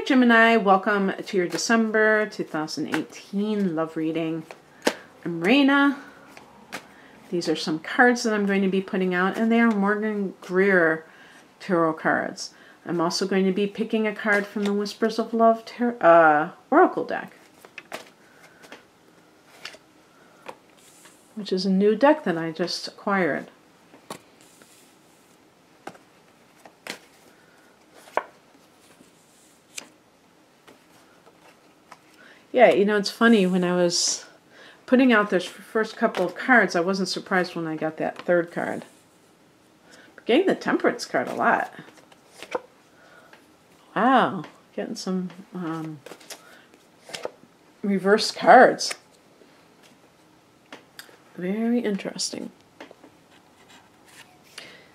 Gemini, welcome to your December 2018 love reading. I'm Raina. These are some cards that I'm going to be putting out, and they are Morgan Greer tarot cards. I'm also going to be picking a card from the Whispers of Love Oracle deck, which is a new deck that I just acquired. Yeah, you know, it's funny, when I was putting out those first couple of cards, I wasn't surprised when I got that third card. But getting the Temperance card a lot. Wow, getting some reverse cards. Very interesting.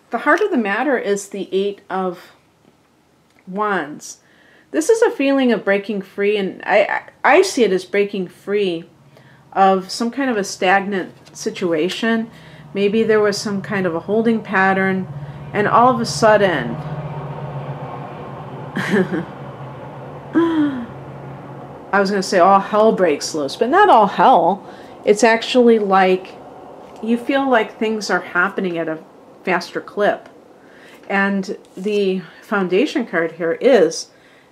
The heart of the matter is the Eight of Wands. This is a feeling of breaking free, and I see it as breaking free of some kind of a stagnant situation. Maybe there was some kind of a holding pattern, and all of a sudden, I was going to say all hell breaks loose, but not all hell. It's actually like you feel like things are happening at a faster clip. And the foundation card here is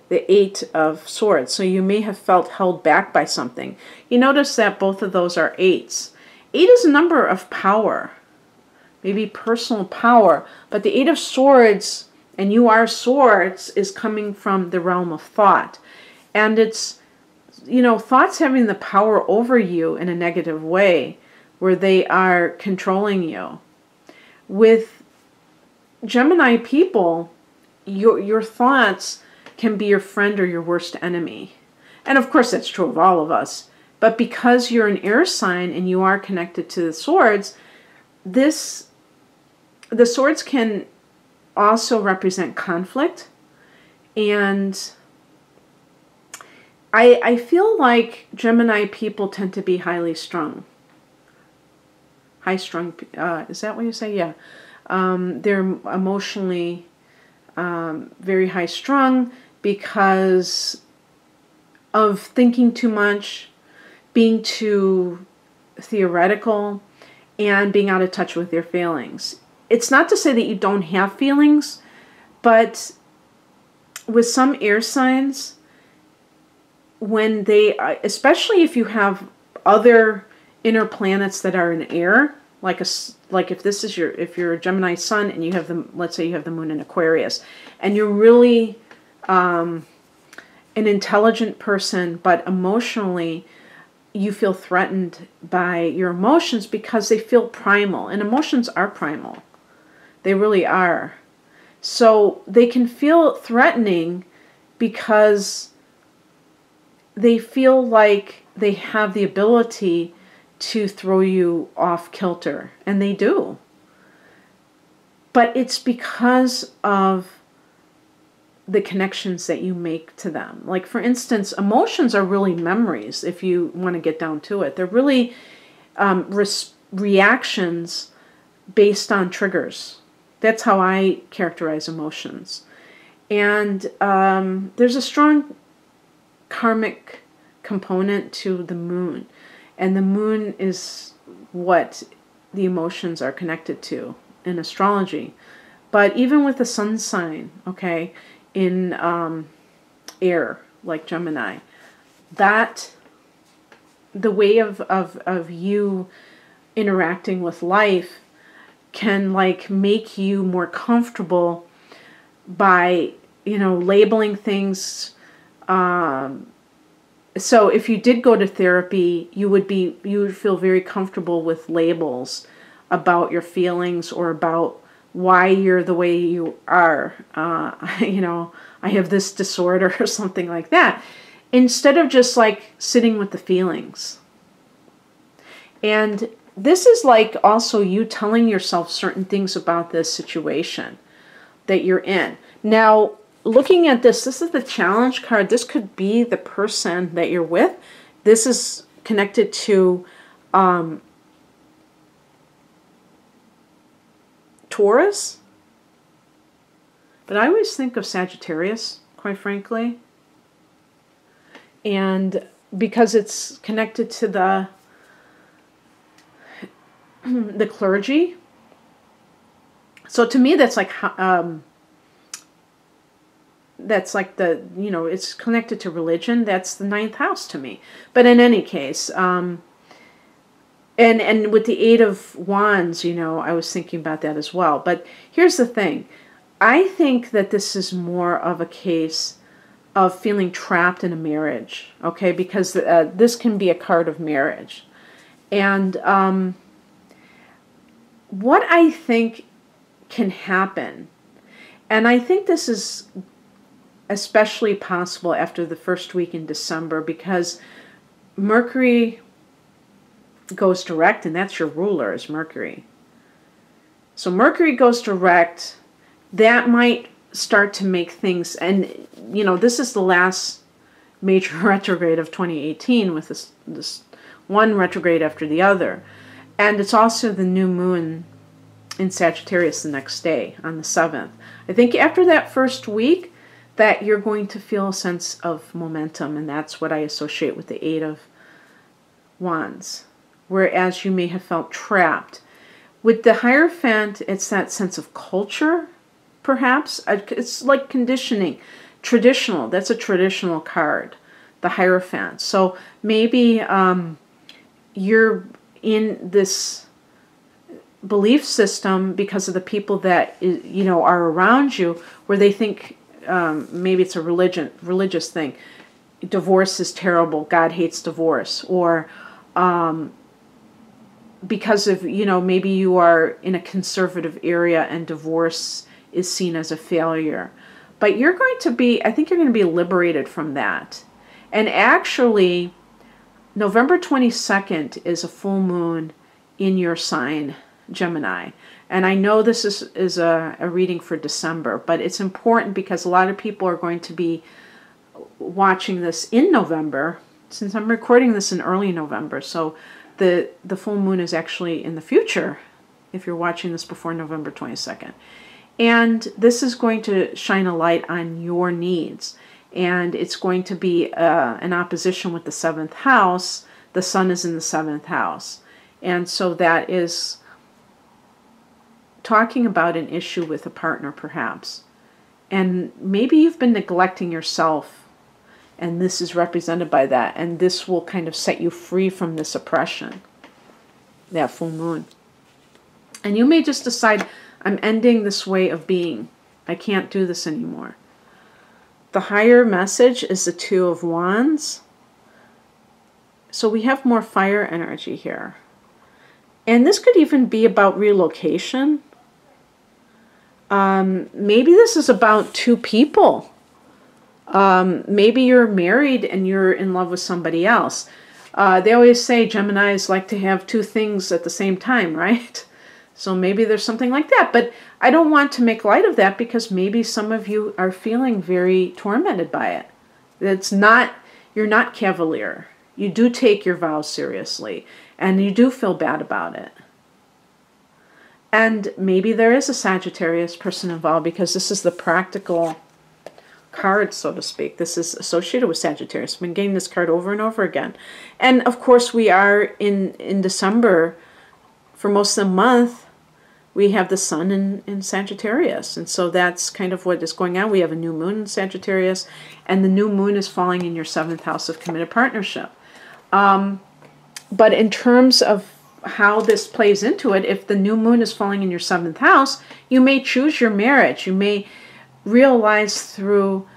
the Eight of Swords. So you may have felt held back by something. You notice that both of those are eights. Eight is a number of power, maybe personal power, but the Eight of Swords, and you are swords, is coming from the realm of thought. And it's, you know, thoughts having the power over you in a negative way, where they are controlling you. With Gemini people, your thoughts can be your friend or your worst enemy. And of course that's true of all of us. But because you're an air sign and you are connected to the swords, the swords can also represent conflict. And I feel like Gemini people tend to be highly strung. High strung, is that what you say? Yeah. They're emotionally very high strung, because of thinking too much, being too theoretical, and being out of touch with their feelings. It's not to say that you don't have feelings, but with some air signs, when they, especially if you have other inner planets that are in air, like if this is if you're a Gemini sun and you have the, let's say you have the moon in Aquarius, and you're really an intelligent person, but emotionally you feel threatened by your emotions because they feel primal, and emotions are primal. They really are. So they can feel threatening because they feel like they have the ability to throw you off kilter, and they do. But it's because of the connections that you make to them. Like, for instance, emotions are really memories, if you want to get down to it. They're really reactions based on triggers. That's how I characterize emotions. And there's a strong karmic component to the moon. And the moon is what the emotions are connected to in astrology. But even with the sun sign, okay, in air, like Gemini, that the way of you interacting with life can like make you more comfortable by, you know, labeling things. So if you did go to therapy, you would feel very comfortable with labels about your feelings or about why you're the way you are. You know, I have this disorder or something like that, instead of just like sitting with the feelings. And this is like also you telling yourself certain things about this situation that you're in. Now, looking at this is the challenge card. This could be the person that you're with. This is connected to Taurus. But I always think of Sagittarius, quite frankly. And because it's connected to the clergy. So to me, that's like the, it's connected to religion. That's the ninth house to me. But in any case, and with the Eight of Wands, I was thinking about that as well. But here's the thing. I think that this is more of a case of feeling trapped in a marriage, okay? Because this can be a card of marriage. And what I think can happen, and I think this is especially possible after the first week in December, because Mercury goes direct, and that's your ruler, is Mercury. So Mercury goes direct. That might start to make things, and this is the last major retrograde of 2018 with this one retrograde after the other. And it's also the new moon in Sagittarius the next day on the 7th. I think after that first week that you're going to feel a sense of momentum, and that's what I associate with the Eight of Wands. Whereas you may have felt trapped. With the Hierophant, it's that sense of culture, perhaps. It's like conditioning. Traditional. That's a traditional card. The Hierophant. So maybe you're in this belief system because of the people that are around you, where they think maybe it's a religious thing. Divorce is terrible. God hates divorce. Or because of, maybe you are in a conservative area and divorce is seen as a failure. But I think you're going to be liberated from that. And actually, November 22nd is a full moon in your sign, Gemini. And I know this is a reading for December, but it's important because a lot of people are going to be watching this in November, since I'm recording this in early November. So the full moon is actually in the future if you're watching this before November 22nd. And this is going to shine a light on your needs. And it's going to be an opposition with the 7th house. The sun is in the 7th house. And so that is talking about an issue with a partner, perhaps. And maybe you've been neglecting yourself, and this is represented by that. And this will kind of set you free from this oppression, that full moon. And you may just decide, I'm ending this way of being. I can't do this anymore. The higher message is the Two of Wands. So we have more fire energy here. And this could even be about relocation. Maybe this is about two people. Maybe you're married and you're in love with somebody else. They always say Geminis like to have two things at the same time, right? So maybe there's something like that. But I don't want to make light of that because maybe some of you are feeling very tormented by it. You're not cavalier. You do take your vows seriously. And you do feel bad about it. And maybe there is a Sagittarius person involved because this is the practical card, so to speak. This is associated with Sagittarius. I've been getting this card over and over again. And of course we are in December. For most of the month, we have the sun in Sagittarius. And so that's kind of what is going on. We have a new moon in Sagittarius. And the new moon is falling in your 7th house of committed partnership. But in terms of how this plays into it, if the new moon is falling in your 7th house, you may choose your marriage. You may realize through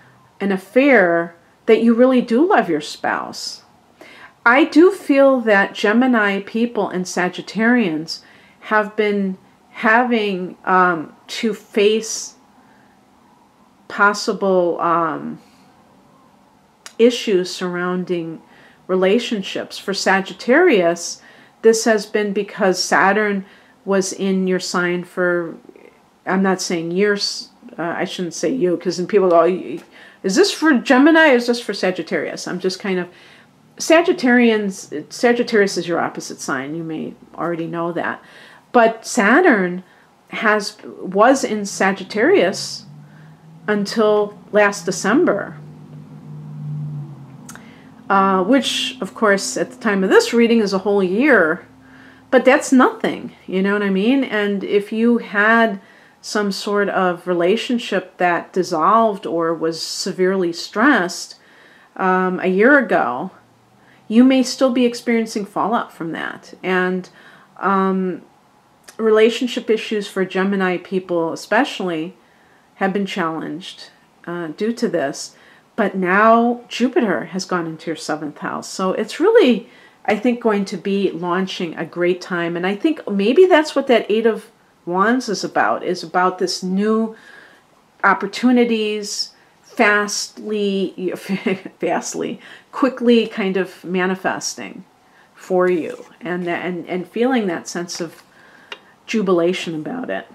an affair that you really do love your spouse. I do feel that Gemini people and Sagittarians have been having to face possible issues surrounding relationships. For Sagittarius, this has been because Saturn was in your sign for, I'm not saying years, I shouldn't say you, because then people go, is this for Gemini or is this for Sagittarius? I'm just kind of, Sagittarius is your opposite sign. You may already know that. But Saturn was in Sagittarius until last December. which, of course, at the time of this reading is a whole year. But that's nothing, you know what I mean? And if you had some sort of relationship that dissolved or was severely stressed a year ago, you may still be experiencing fallout from that. And relationship issues for Gemini people especially have been challenged due to this. But now Jupiter has gone into your 7th house. So it's really, I think, going to be launching a great time. And I think maybe that's what that 8 of Wands is about this new opportunities, quickly kind of manifesting for you, and feeling that sense of jubilation about it.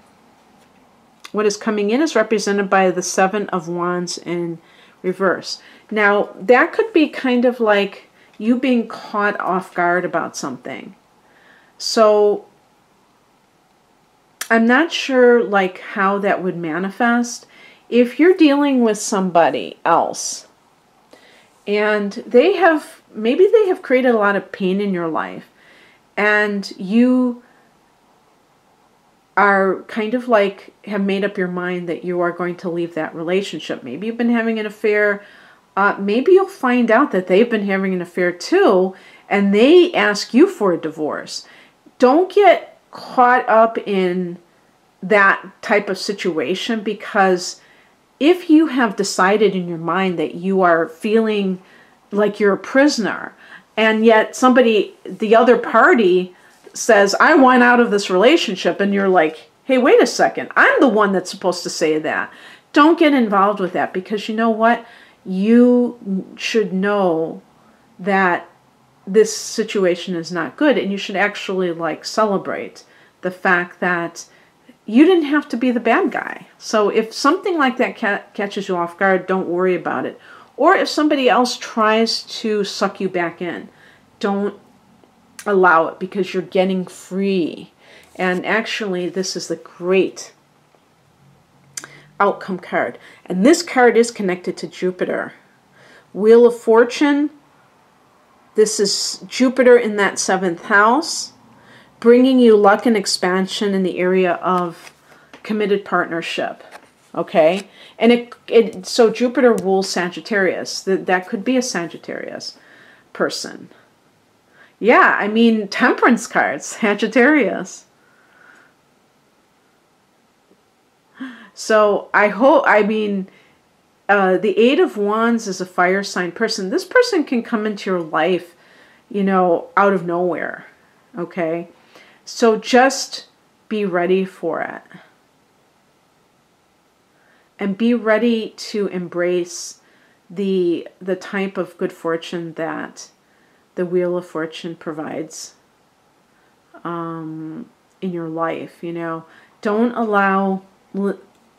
What is coming in is represented by the 7 of Wands in reverse. Now, that could be kind of like you being caught off guard about something. So I'm not sure like how that would manifest. If you're dealing with somebody else and maybe they have created a lot of pain in your life, and you are kind of like have made up your mind that you are going to leave that relationship. Maybe you've been having an affair. Maybe you'll find out that they've been having an affair too, and they ask you for a divorce. Don't get caught up in that type of situation, because if you have decided in your mind that you are feeling like you're a prisoner, and yet the other party says, I want out of this relationship, and you're like, hey, wait a second, I'm the one that's supposed to say that. Don't get involved with that, because you know what? You should know that this situation is not good, and you should actually like celebrate the fact that you didn't have to be the bad guy. So if something like that catches you off guard, don't worry about it. Or if somebody else tries to suck you back in, don't allow it, because you're getting free. And actually, this is the great outcome card. And this card is connected to Jupiter. Wheel of Fortune. This is Jupiter in that 7th house, bringing you luck and expansion in the area of committed partnership. Okay? And so Jupiter rules Sagittarius. That could be a Sagittarius person. Yeah, I mean, Temperance cards, Sagittarius. So the 8 of Wands is a fire sign person. This person can come into your life, you know, out of nowhere. Okay? So just be ready for it. And be ready to embrace the type of good fortune that the Wheel of Fortune provides in your life. You know, don't allow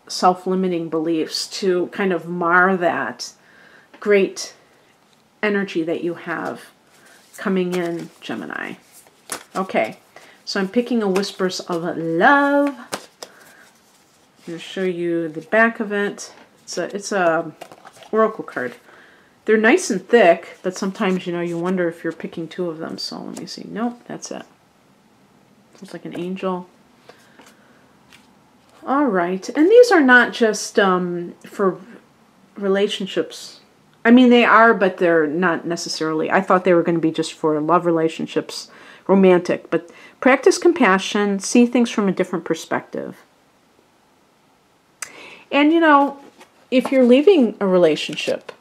self-limiting beliefs to kind of mar that great energy that you have coming in, Gemini. Okay, so I'm picking a Whispers of Love. I'm going to show you the back of it. It's a oracle card. They're nice and thick, but sometimes, you know, you wonder if you're picking 2 of them. So let me see. Nope, that's it. Looks like an angel. All right. And these are not just for relationships. I mean, they are, but they're not necessarily. I thought they were going to be just for love relationships, romantic. But practice compassion, see things from a different perspective. And, you know, if you're leaving a relationship,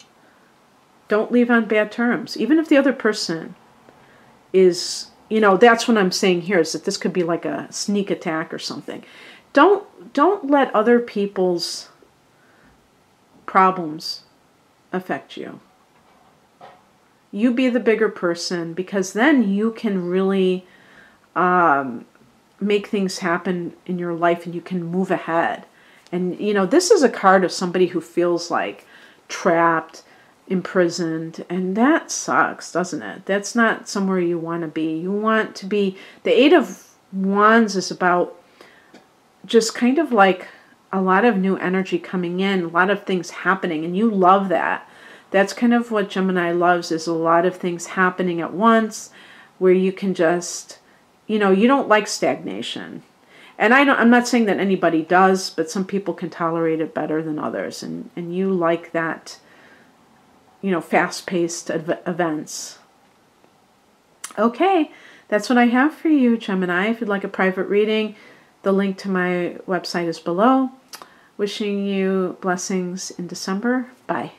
don't leave on bad terms. Even if the other person is, you know, that's what I'm saying here, is that this could be like a sneak attack or something. Don't let other people's problems affect you. You be the bigger person, because then you can really make things happen in your life, and you can move ahead. And, you know, this is a card of somebody who feels like trapped, imprisoned, and that sucks, doesn't it? That's not somewhere you want to be. You want to be, the 8 of Wands is about just kind of like a lot of new energy coming in, a lot of things happening, and you love that. That's kind of what Gemini loves, is a lot of things happening at once where you can just, you know, you don't like stagnation. And I'm not saying that anybody does, but some people can tolerate it better than others. And you like that, you know, fast-paced events. Okay, that's what I have for you, Gemini. If you'd like a private reading, the link to my website is below. Wishing you blessings in December. Bye.